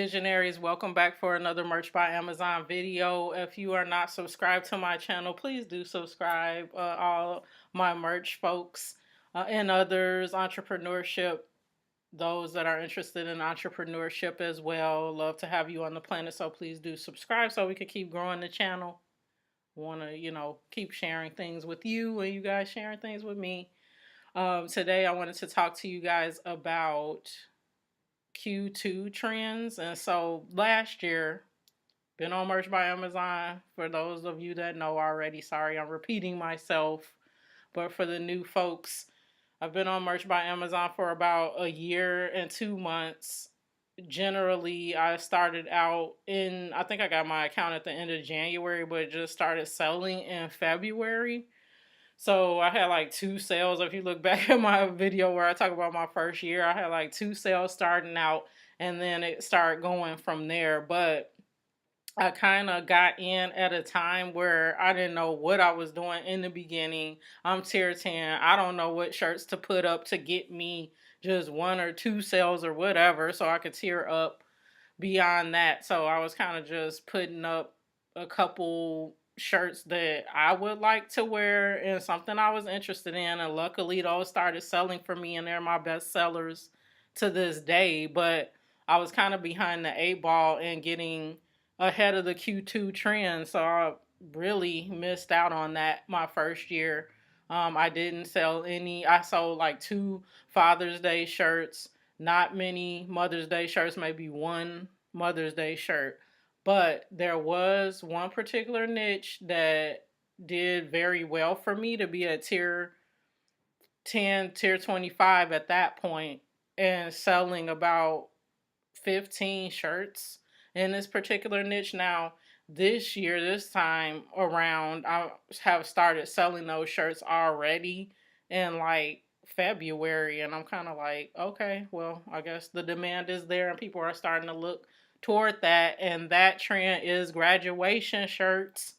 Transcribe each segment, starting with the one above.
visionaries, welcome back for another Merch by Amazon video. If you are not subscribed to my channel, please do subscribe. All my merch folks and others, entrepreneurship, those that are interested in entrepreneurship as well, love to have you on the planet. So please do subscribe so we can keep growing the channel. Want to, keep sharing things with you and you guys sharing things with me. Today I wanted to talk to you guys about Q2 trends. And so last year, been on Merch by Amazon. For those of you that know already, sorry I'm repeating myself. But for the new folks, I've been on Merch by Amazon for about a year and 2 months. Generally, I started out I think I got my account at the end of January, but just started selling in February. So I had like two sales. If you look back at my video where I talk about my first year, I had like two sales starting out and then it started going from there. But I kind of got in at a time where I didn't know what I was doing in the beginning. I'm tier 10. I don't know what shirts to put up to get me just one or two sales or whatever so I could tier up beyond that. So I was kind of just putting up a couple shirts that I would like to wear and something I was interested in. And luckily those started selling for me and they're my best sellers to this day. But I was kind of behind the eight ball and getting ahead of the Q2 trend. So I really missed out on that my first year. I didn't sell any. I sold like two Father's Day shirts, not many Mother's Day shirts, maybe one Mother's Day shirt. But there was one particular niche that did very well for me to be a tier 10, tier 25 at that point, and selling about 15 shirts in this particular niche. Now, this year, this time around, I have started selling those shirts already in like February, and I'm kind of like, okay, well, I guess the demand is there and people are starting to look toward that, and that trend is graduation shirts.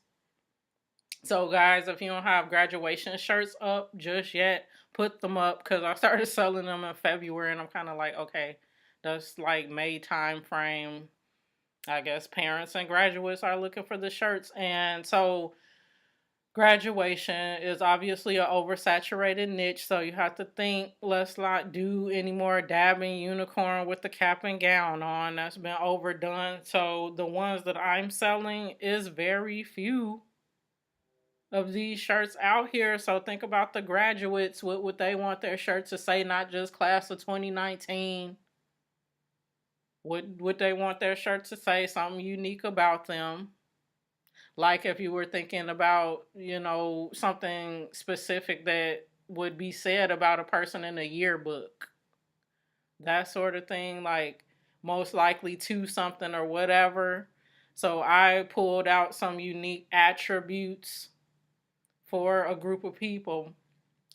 So guys, if you don't have graduation shirts up just yet, put them up because I started selling them in February and I'm kind of like, okay, that's like May time frame. I guess parents and graduates are looking for the shirts. And so graduation is obviously an oversaturated niche, so you have to think, let's not do any more dabbing unicorn with the cap and gown on. That's been overdone. So the ones that I'm selling is very few of these shirts out here. So think about the graduates. What would they want their shirt to say? Not just class of 2019. Would they want their shirt to say something unique about them? Like if you were thinking about, something specific that would be said about a person in a yearbook. That sort of thing, like most likely to something or whatever. So I pulled out some unique attributes for a group of people.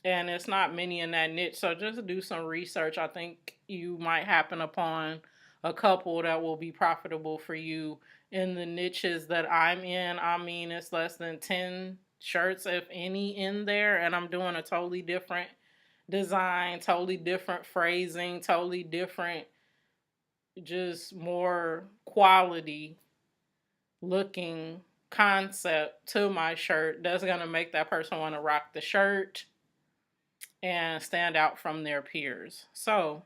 And it's not many in that niche. So just do some research. I think you might happen upon a couple that will be profitable for you in the niches that I'm in. I mean, it's less than 10 shirts, if any, in there. And I'm doing a totally different design, totally different phrasing, totally different, just more quality looking concept to my shirt that's going to make that person want to rock the shirt and stand out from their peers. So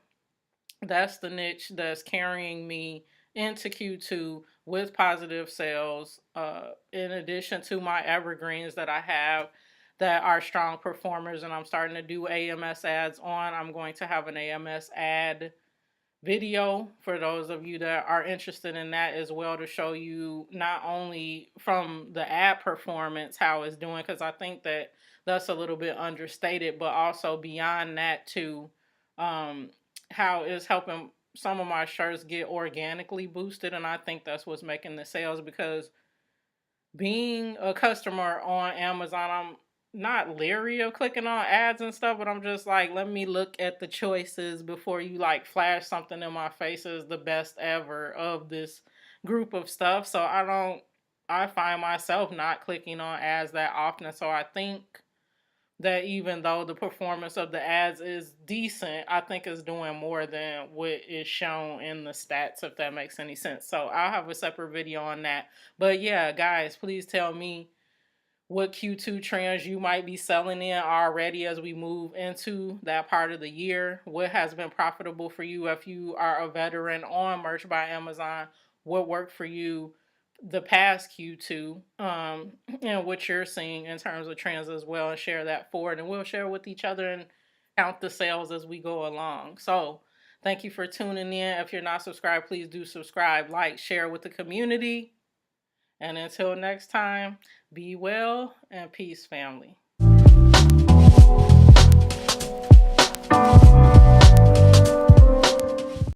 that's the niche that's carrying me into Q2 with positive sales, in addition to my evergreens that I have that are strong performers, and I'm starting to do AMS ads on. I'm going to have an AMS ad video for those of you that are interested in that as well, to show you not only from the ad performance how it's doing, because I think that that's a little bit understated, but also beyond that too, how it's helping some of my shirts get organically boosted. And I think that's what's making the sales, because being a customer on Amazon, I'm not leery of clicking on ads and stuff, but I'm just like, let me look at the choices before you like flash something in my face as the best ever of this group of stuff. So I find myself not clicking on ads that often. So I think that even though the performance of the ads is decent, I think it's doing more than what is shown in the stats, if that makes any sense. So I'll have a separate video on that. But yeah, guys, please tell me what Q2 trends you might be selling in already as we move into that part of the year. What has been profitable for you if you are a veteran on Merch by Amazon? What worked for you the past Q2, and what you're seeing in terms of trends as well, and share that forward. And we'll share with each other and count the sales as we go along. So thank you for tuning in. If you're not subscribed, please do subscribe, like, share with the community. And until next time, be well and peace, family.